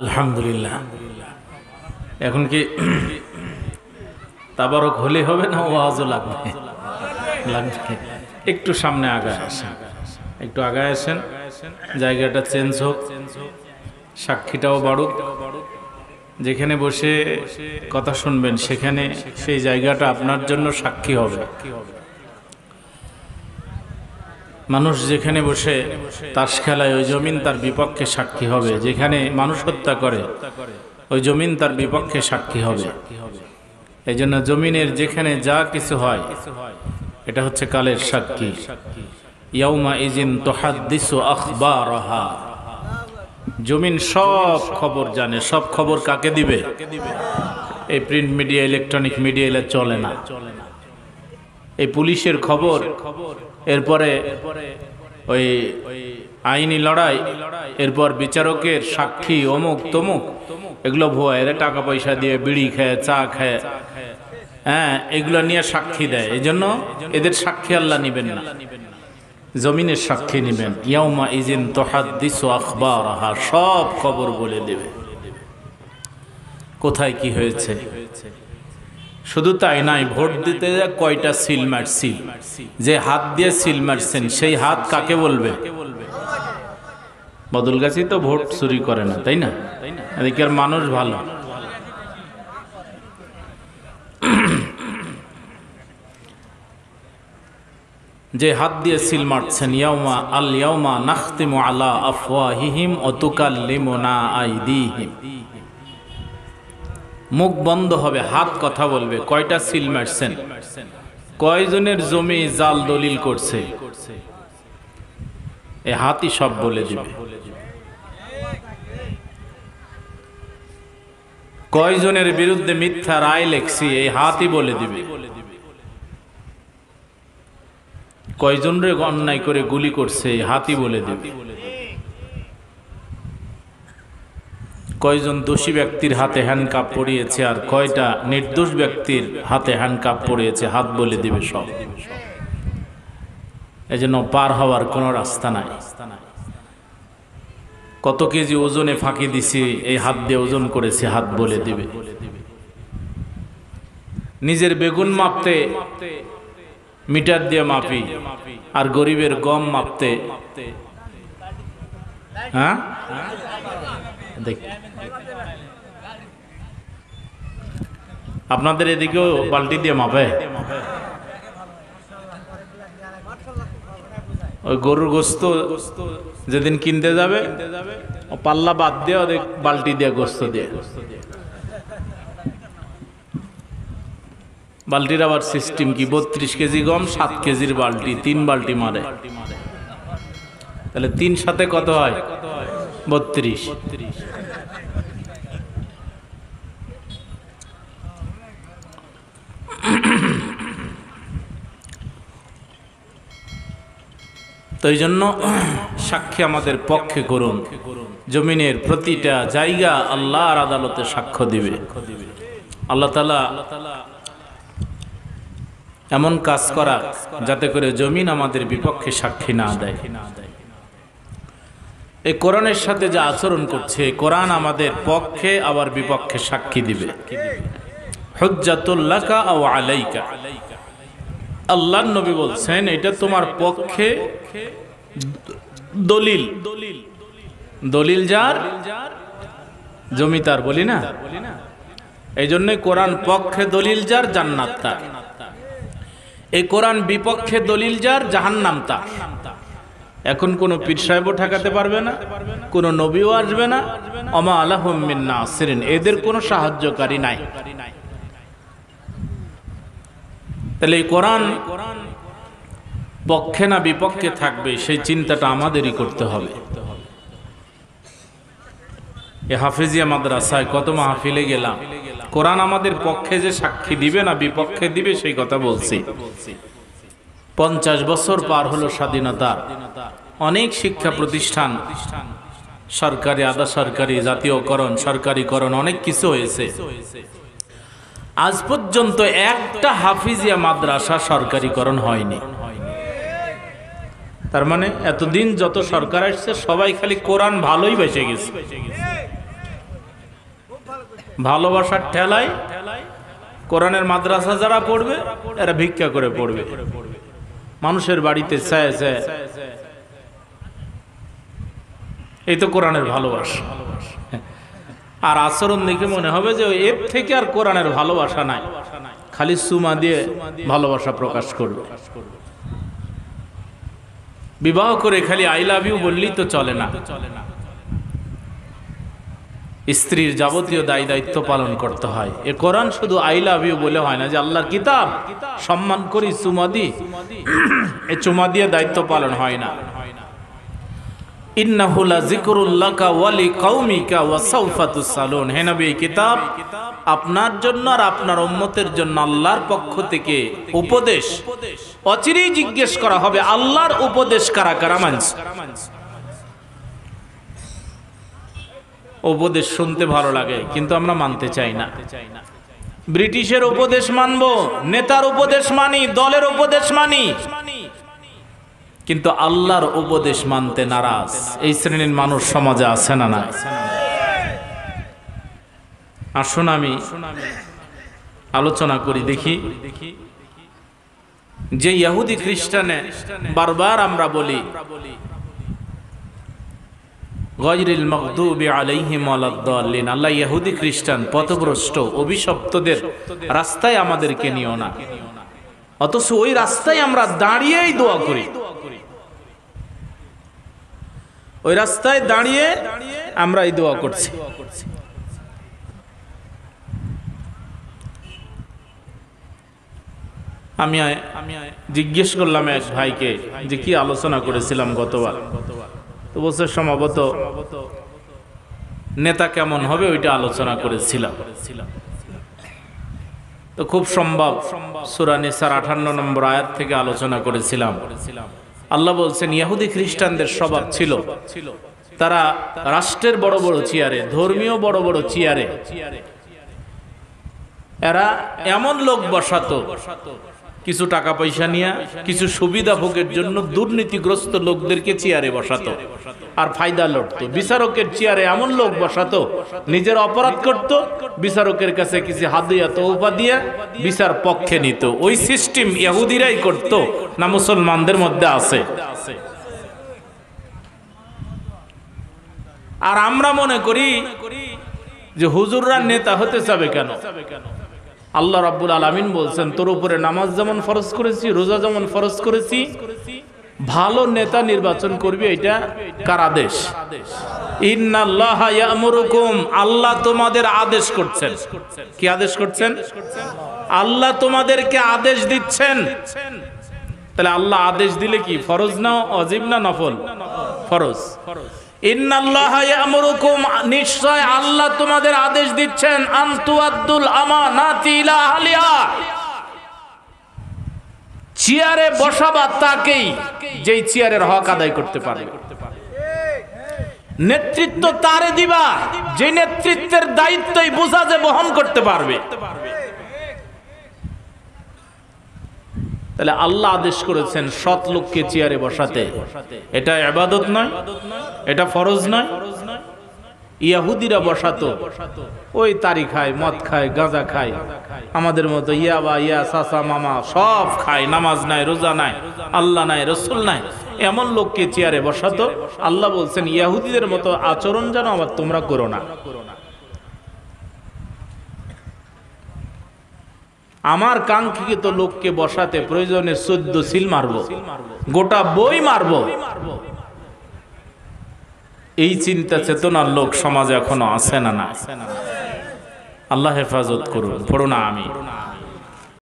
আলহামদুলিল্লাহ। এখন কি তাবারক হলে হবে না ওয়াজও লাগবে? লাগবে। একটু সামনে আগায় আসেন, একটু আগায় আসেন, জায়গাটা চেঞ্জ হোক, সাক্ষীটাও বাড়ুক। যেখানে বসে কথা শুনবেন সেখানে সেই জায়গাটা আপনার জন্য সাক্ষী হবে। মানুষ যেখানে বসে তাস খেলায় ওই জমিন তার বিপক্ষে সাক্ষী হবে। যেখানে মানুষ হত্যা করে ওই জমিন তার বিপক্ষে সাক্ষী হবে। এই জন্য জমিনের যেখানে যা কিছু হয় এটা হচ্ছে কালের সাক্ষী। ইয়াউমা ইজিন তুহাদ্দিসু আখবারাহা। জমিন সব খবর জানে। সব খবর কাকে দিবে? এই প্রিন্ট মিডিয়া, ইলেকট্রনিক মিডিয়া এলে চলে না। এই পুলিশের খবর, এরপরে ওই আইনি লড়াই, এরপর বিচারকের সাক্ষী, অমুক তমুক, এগুলো ভুয়া। এরা টাকা পয়সা দিয়ে বিড়ি খায়, চা খায়, হ্যাঁ, এগুলো নিয়ে সাক্ষী দেয়। এই জন্য এদের সাক্ষী আল্লাহ নিবেন না, জমিনের সাক্ষী নিবেন। ইয়াউমা ইজিন তুহাদ্দিসু আখবারাহা। সব খবর বলে দেবে কোথায় কি হয়েছে। শুধু তাই নাই, ভোট দিতে কয়টা সিল মারছি, যে হাত দিয়ে সিল মারছেন সেই হাত কাকে বলবে? বদলগাছি তো ভোট চুরি করে না, তাই না? এদিকের মানুষ ভালো। যে হাত দিয়ে সিল মারছেন, ইয়াউমা আল ইয়াউমা নাখতিমু আলা আফওয়াহিহিম ওয়া তুকাল্লিমুনা আইদিহিম। মুখ বন্ধ হবে, হাত কথা বলবে। কয়টা সিল মারছেন, কয়জনের জমি জাল দলিল করছে, এই হাতই সব বলে দিবে। কয়জনের বিরুদ্ধে মিথ্যা রায় লেখছি, এই হাতই বলে দিবে। কয়জনরে অন্যায় করে গুলি করছে, এই হাতই বলে দিবে। কয়জন দোষী ব্যক্তির হাতে হ্যান্ডকাপ পরিয়েছে আর কয়টা নির্দোষ ব্যক্তির হাতে হ্যান্ডকাপ পরিয়েছে, হাত বলে দিবে সব। এজন্য পার হওয়ার কোনো রাস্তা নাই। কত কেজি ওজনে ফাঁকি দিছি, এই হাত দিয়ে ওজন করেছে, হাত বলে দিবে। নিজের বেগুন মাপতে মিটার দিয়ে মাপি, আর গরিবের গম মাপতে, হ্যাঁ, দেখ আপনাদের এদিকেও বালতি দিয়ে মাপে। ওই গরুর গোস্ত যেদিন কিনতে যাবে, পাল্লা বাদ দিয়ে ওদের বালতি দিয়ে গোস্ত দিয়ে। বালতির আবার সিস্টেম কি, 32 কেজি গম 7 কেজির বালতি, 3 বালতি মারে। তাহলে 3 সাথে কত হয়? 32। তো এই জন্য সাক্ষী আমাদের পক্ষে করুন। জমিনের প্রতিটা জায়গা আল্লাহর আদালতে সাক্ষ্য দিবে। আল্লাহ তাআলা এমন কাজ করা যাতে করে জমিন আমাদের বিপক্ষে সাক্ষী না দেয়। এই কোরআনের সাথে যে আচরণ করছে, কোরআন আমাদের পক্ষে আবার বিপক্ষে সাক্ষী দিবে। হুজ্জাতুল লাকা আও আলাইকা। আল্লাহর নবী বলছেন এটা তোমার পক্ষে দলিল। দলিল যার, জমি তার, বলি না? এই জন্য কোরআন পক্ষে দলিল যার, জান্নাত তার। এই কোরআন বিপক্ষে দলিল যার, জাহান্নাম তার। এখন কোনো পীর সাহেবও ঠেকাতে পারবে না, কোনো নবীও আসবে না। ওমা আলাহুম মিন নাসিরিন। এদের কোনো সাহায্যকারী নাই। তাহলে এই কোরআন পক্ষে না বিপক্ষে থাকবে, সেই চিন্তাটা আমাদেরই করতে হবে। এই হাফেজিয়া মাদ্রাসায় কত মাহফিলে গেলাম, কোরআন আমাদের পক্ষে যে সাক্ষী দিবে না বিপক্ষে দিবে সেই কথা বলছি। 50 বছর পার হলো স্বাধীনতার। অনেক শিক্ষা প্রতিষ্ঠান, সরকারি, আধা সরকারি, জাতীয়করণ, সরকারিকরণ, অনেক কিছু হয়েছে। আজ পর্যন্ত একটা হাফিজিয়া মাদ্রাসা সরকারিকরণ হয়নি। তার মানে এতদিন যত সরকার আসছে সবাই খালি কোরআন ভালোই বেঁচে গেছে। ভালোবাসার ঠেলায় কোরআনের মাদ্রাসা যারা পড়বে এরা ভিক্ষা করে পড়বে, মানুষের বাড়িতে চায় চায়। এই তো কোরআনের ভালোবাসা। আর আচরণ দেখে মনে হবে যে এর থেকে আর কোরআনের ভালোবাসা নাই, খালি সুমা দিয়ে ভালোবাসা প্রকাশ করবে। বিবাহ করে খালি আই লাভ ইউ বললেই তো চলে না, স্ত্রীর যাবতীয় দায় দায়িত্ব পালন করতে হয়। এ কোরআন শুধু আই লাভ ইউ বলে হয় না, যে আল্লাহর কিতাব সম্মান করি চুমা দি, এ চুমা দিয়ে দায়িত্ব পালন হয় না। ইন্নাহু লাযিকরুল লাকা ওয়া লিকাউমিকা ওয়া সাওফা তুসালুন। হে নবী, এই কিতাব আপনার জন্য আর আপনার উম্মতের জন্য আল্লাহর পক্ষ থেকে উপদেশ। অচিরেই জিজ্ঞেস করা হবে আল্লাহর উপদেশ কারা কারা মানছে। উপদেশ শুনতে ভালো লাগে কিন্তু আমরা মানতে চাই না। ব্রিটিশের উপদেশ মানবো, নেতার উপদেশ মানি, দলের উপদেশ মানি, কিন্তু আল্লাহর উপদেশ মানতে নারাজ। এই শ্রেণীর মানুষ সমাজে আছে না নাই? আসুন আমি আলোচনা করি দেখি, যে ইহুদি খ্রিস্টানে বারবার আমরা বলি গায়রিল মাগদুবি আলাইহিম ওয়ালাদ-দাল্লিন, আল্লাহ ইহুদি খ্রিস্টান পথভ্রষ্ট অভিশপ্তদের রাস্তায় আমাদেরকে নিও না। অথচ ওই রাস্তায় আমরা দাঁড়িয়েই দোয়া করি, ওই রাস্তায় দাঁড়িয়ে আমরা এই দোয়া করছি। আমি জিজ্ঞেস করলাম এক ভাইকে যে কি আলোচনা করেছিলাম গতবার, তো বলছে সম্ভবত নেতা কেমন হবে ওইটা আলোচনা করেছিলাম। তো খুব সম্ভব সূরা নিসার 58 নম্বর আয়াত থেকে আলোচনা করেছিলাম। আল্লাহ বলছেন ইহুদি খ্রিস্টানদের স্বভাব ছিল তারা রাষ্ট্রের বড় বড় চেয়ারে, ধর্মীয় বড় বড় চেয়ারে এরা এমন লোক বসাতো, কিছু টাকা পয়সা নিয়ে কিছু সুবিধা ভোগের জন্য দুর্নীতিগ্রস্ত লোকদেরকে চেয়ারে বসাতো আর ফায়দা লড়তো। বিচারকের চেয়ারে এমন লোক বসাতো নিজের অপরাধ করত, বিচারকের কাছে কিছু হাদিয়া তওবা দিয়ে বিচার পক্ষে নিত। ওই সিস্টেম ইহুদিরাই করত, না মুসলমানদের মধ্যে আছে? আর আমরা মনে করি যে হুজুররা নেতা হতে চাবে কেন? আল্লাহ রাব্বুল আলামিন বলছেন তোর উপরে নামাজ যেমন ফরজ করেছি, রোজা যেমন ফরজ করেছি, ভালো নেতা নির্বাচন করবি। এটা কার আদেশ? ইন্নাল্লাহা ইয়ামুরুকুম, আল্লাহ তোমাদের আদেশ করছেন। কি আদেশ করছেন? আল্লাহ তোমাদেরকে আদেশ দিচ্ছেন। তাহলে আল্লাহ আদেশ দিলে কি ফরজ না ওয়াজিব না নফল? ফরজ। ইন্নাল্লাহা ইয়ামুরুকুম, নিশ্চয় আল্লাহ তোমাদের আদেশ দিচ্ছেন আনতুআদ্দুল আমানাতি ইলা আহলিহা, চেয়ারে বসাবা তাকেই যেই চেয়ারের হক আদায় করতে পারে। নেতৃত্ব তারে দিবা যে নেতৃত্বের দায়িত্বই বোঝা যে বহন করতে পারবে। তাহলে আল্লাহ আদেশ করেছেন সৎ লোককে চেয়ারে বসাতে। এটা ইবাদত নয়, এটা ফরজ নয়। ইহুদিরা বসাতো, ওই তারি খায়, মদ খায়, গাঁজা খায়, আমাদের মতো ইয়াবা, ইয়া চাচা মামা সব খায়, নামাজ নাই, রোজা নাই, আল্লাহ নাই, রসুল নাই, এমন লোককে চেয়ারে বসাতো। আল্লাহ বলছেন ইহুদিদের মতো আচরণ যেন আবার তোমরা করো না। আমার কাঙ্ক্ষিত লোককে বসাতে প্রয়োজনে 14 সিল মারবো, গোটা বই মারবো। এই চিন্তা চেতনার লোক সমাজে এখনো আছে না? না। আল্লাহ হেফাজত করুন। পড়ো না আমি।